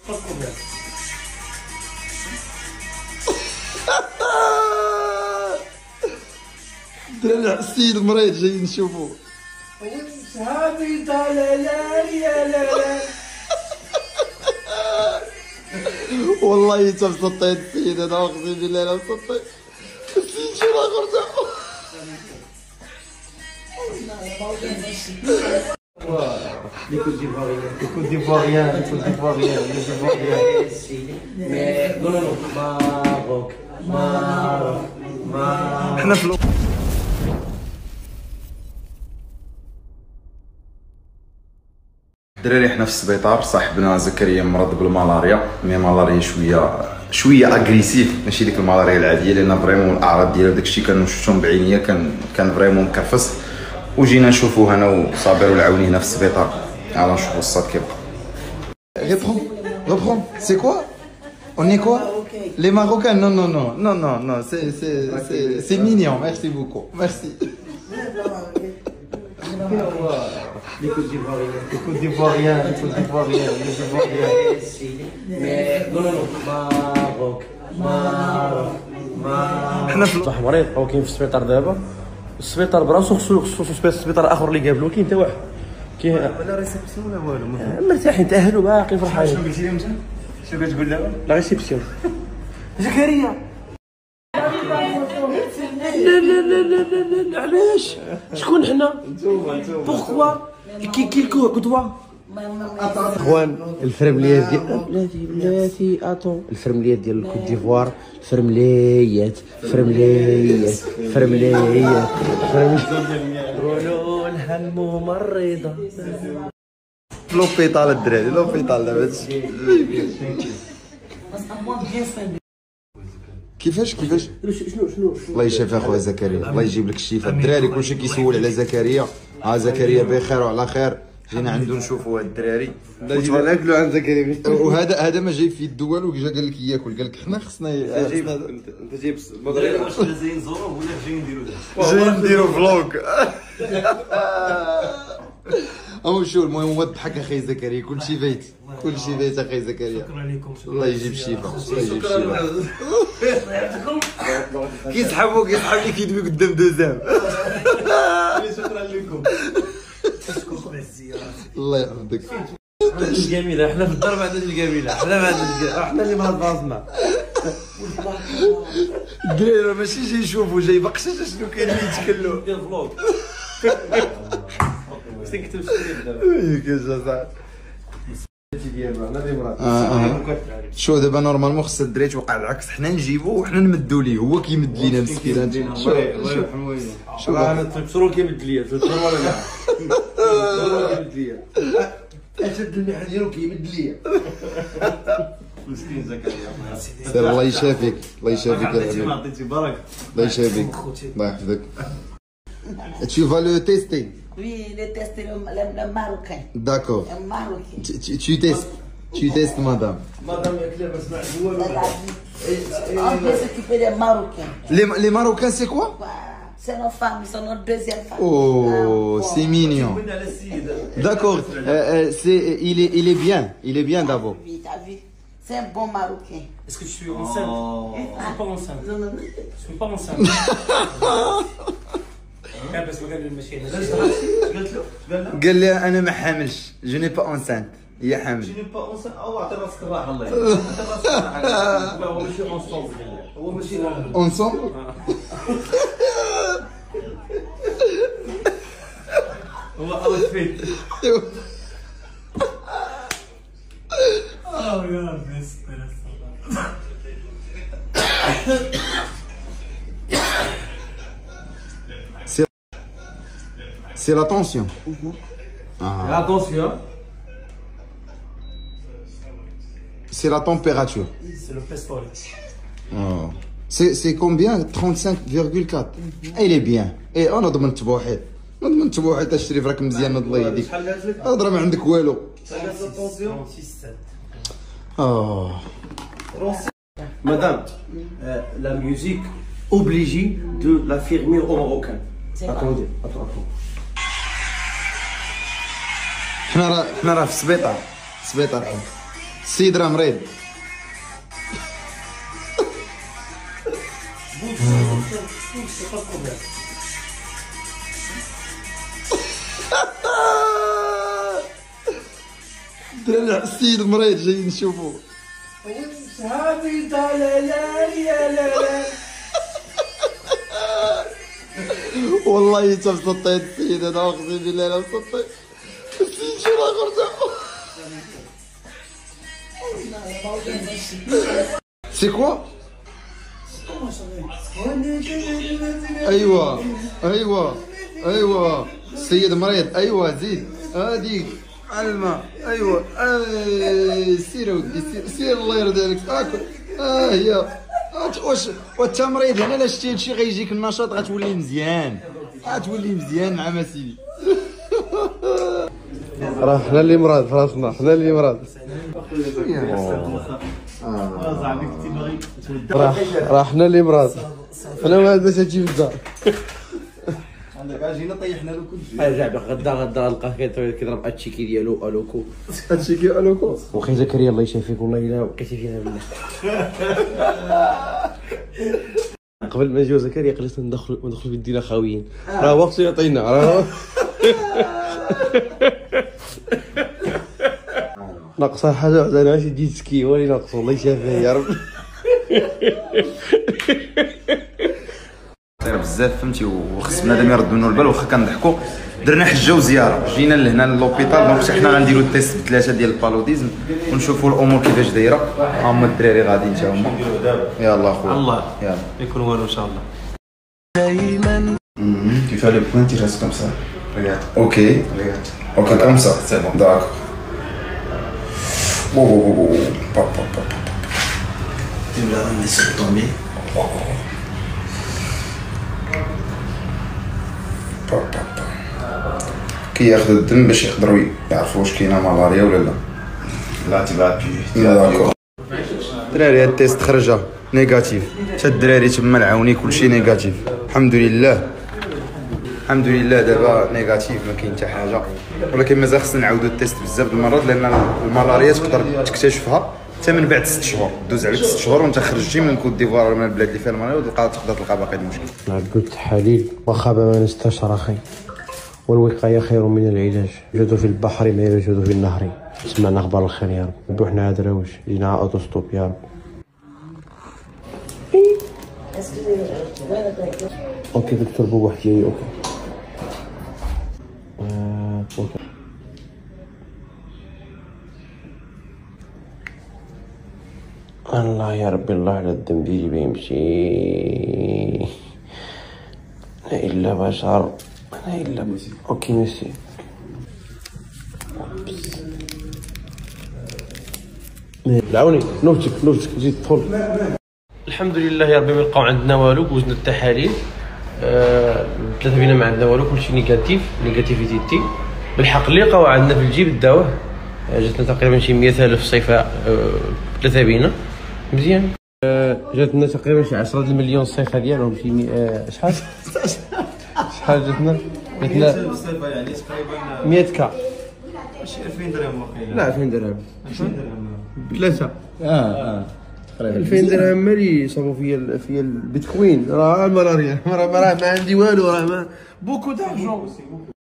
دراري السيد مريض جاي نشوفوه. صحابي لا لا يا لا لا. والله انت مسطيت السيد انا اقسم بالله انا مسطيت السيد. شو راه خرجوا Les Côtes d'Ivoiriens. Mais non. Maroc. احنا في الدراري. احنا في السبيطار، صاحبنا زكريا مرض بالملاريا، مي ملاريا شويه اغريسيف، ماشي ديك الملاريا العاديه، لان فريمون الاعراض ديالها داكشي كانوا شفتهم بعينيا كان فريمون مكرفس، وجينا نشوفوه انا وصابر والعوني هنا في السبيطار. على نشوفوا الصاد كيبقى. Reprends, c'est quoi? On est quoi? Les Marocains? Non, c'est mignon, merci beaucoup, merci. Les Côtes d'Ivoiriens. Mais non. Maroc. احنا في صح مريض او كاين في السبيطار دابا. السبيطار براسو خصو سبيطار اخر اللي قابلو. كاين حتى واحد كاين لا ريسبسيون ولا والو، مرتاحين تاهلوا باقي فرحانين. شنو قلتي لهم؟ شنو كتقول دابا؟ لا ريسبسيون. زكريا لا علاش؟ شكون حنا؟ بوركوا كي الكدوه اخوان. الفرمليات ديال بلاتي اطون، الفرمليات ديال الكوت ديفوار، فرمليات قولوا لها الممرضه. لوبيطال الدراري، لوبيطال دابا هادشي. كيفاش شنو الله يشافي اخويا زكريا، الله يجيب لك الشفاء. الدراري كلشي كيسول على زكريا. زكريا بخير وعلى خير، جينا عنده نشوفوا هاد الدراري. ناكلوا عند زكريا. وهذا ما جاي في الدول وجا قال لك ياكل، قال لك حنا خصنا انت جايب مضريب. واش جايين نزوروه ولا جايين نديرو جاي نديرو فلوق. او شو المهم هو الضحك اخي زكريا، كلشي بيت اخي زكريا. شكرا لكم. الله يجيب الشفاء، كيسحبوا لك يدوي قدام دوزام. شكرا لكم. الله يحفظك. الجميله حنا في الدار ما عندناش الجميله، حنا اللي مرض راسنا. الدراري ماشي جاي يشوفوا، جاي بقشاشه شنو كاين اللي يتكلوا. دير فلوق. باش نكتب الشريط دابا. شو دابا نورمالمون خص الدراري توقع العكس، حنا نجيبو وحنا نمدو ليه، هو كيمد لينا مسكين. شوف انا البترول كيمد ليا، البترول ولا لا؟ كيمد ليا، اشد المحل ديالو كيمد ليا. مسكين زكريا. سير الله يشافيك، الله يشافيك يا حبيبي، عطيتي بركه. الله يشافيك، الله يحفظك. Tu vas le tester? Oui, le tester le marocain. D'accord. Le marocain. Tu testes madame. مدام ياك لاباس ما عندو والو. On peut s'occuper des Marocains. Les Marocains c'est quoi? C'est nos femmes, ils sont notre deuxième femme. Oh, c'est mignon. D'accord. Il est bien d'abord. Oui, t'as vu? C'est un bon Marocain. Est-ce que je suis enceinte? Je suis pas enceinte. Non. Je suis pas enceinte. بس قال لي المشي قال لي انا ما حاملش، جو ني با انسانت، هي حامل. جو ني با انسانت. او عطي راسك الراحه الله يعطيك. عطي راسك الراحه. لا هو ماشي اونسومبل، هو ماشي انسومبل. هو اوتفيت. يا بس C'est la tension. Attention. C'est la température. C'est le pestol. Oh. C'est combien? 35,4. Il est bien. Et انا ضمنت بوحد. ما ضمنت بوحد تشريف راك مزيان الله يهديك. هضره ما عندك والو. Oh. Madame, la musique obligée de l'infirmière au Marocain. Attendez. حنا راه في السبيطار. السيد راه مريض. درنا السيد مريض جاي نشوفوه. صحابي طلالاني يا لا والله حتى مسطيت السيد انا اقسم بالله انا مسطيت. السيد شو راه خرجه. سي كوا؟ ايوا السيد مريض. ايوا زيد هاديك الماء. ايوا سير ودي سير الله يرضي عليك. اكل هي. واش وانت مريض هنا لا شتي هادشي غيجيك النشاط غتولي مزيان. مع مسيدي. راه حنا اللي مراد في راسنا، حنا اللي مراد. راه حنا اللي مراد. انا ما عندناش هادشي في الدار. عندك جينا طيحنا له كلشي. زعما غدا نلقاه كيضرب اتشيكي ديالو الوكو. هادشي الوكو. وخي زكريا الله يشافيك والله الا وقيتي فينا بالله. قبل ما نجيو زكريا قلت ندخل في الدين خاويين. راه وقت يعطينا راه. ناقصها حاجه وحده ماشي ديت سكي هو اللي ناقصو الله يشافيه يا رب. بزاف فهمتي وخص بنادم يرد منه البال. واخا كنضحكوا درنا حجه وزياره جينا لهنا للوبيتال. دونك حنا غنديرو التيست ب3 ديال البالوديزم ونشوفوا الامور كيفاش دايره. هما الدراري غاديين حتى هما. يلا اخويا الله يلا يكون والو ان شاء الله. Tu fais le point, tu restes comme ça. Regarde. Ok. Regarde. Ok, comme ça. C'est bon. D'accord. Bon. Tu me l'as laissé tomber. كياخذوا الدم باش يقدروا يعرفوا واش كاينه مالاريا ولا لا. لا تبع بي. داكور. الدراري هاد التيست خرج نيجاتيف. حتى الدراري تما العاوني كلشي نيجاتيف. الحمد لله دابا نيجاتيف ما كاين حتى حاجه. ولكن مازال خصنا نعاودوا التيست بزاف د المرات لان الملاريا تقدر تكتشفها حتى من بعد 6 شهور. دوز عليك 6 شهور وانت خرجتي من كوت ديفوار ولا من البلاد اللي فيها الملاريا وتقدر تلقى باقي المشكل. نعدو التحاليل وخاب ما نستشرخي والوقايه خير من العلاج. جود في البحر ما يوجد في النهر. سمعنا اخبار الخير يا رب. بوحنا هاد دراوش جينا اوتوستوب يا رب. اوكي دكتور بوح جاي. اوكي الله يا ربي الله على الدم بيجي بيمشي. انا الا بشر انا الا اوكي ميرسي. العوني نوفتك زيد دخل. الحمد لله يا ربي ما لقاو عندنا والو. وزنا التحاليل 3 فينا ما عندنا والو كلشي نيجاتيفيتي. بالحق اللي لقاو عندنا في الجيب الدواء جاتنا تقريبا شي 100,000 صيفه 3 بينا مزيان. جاتنا تقريبا شي 10 المليون صيفه ديالهم شي شحال جاتنا الصيفه يعني تقريبا 100 كا ماشي 2000 درهم واقيلا. لا 2000 درهم 20 درهم بثلاثه. تقريبا 2000 درهم مالي صابوا في البيتكوين. راه الملاريا راه ما عندي والو. راه بوكو دارجون.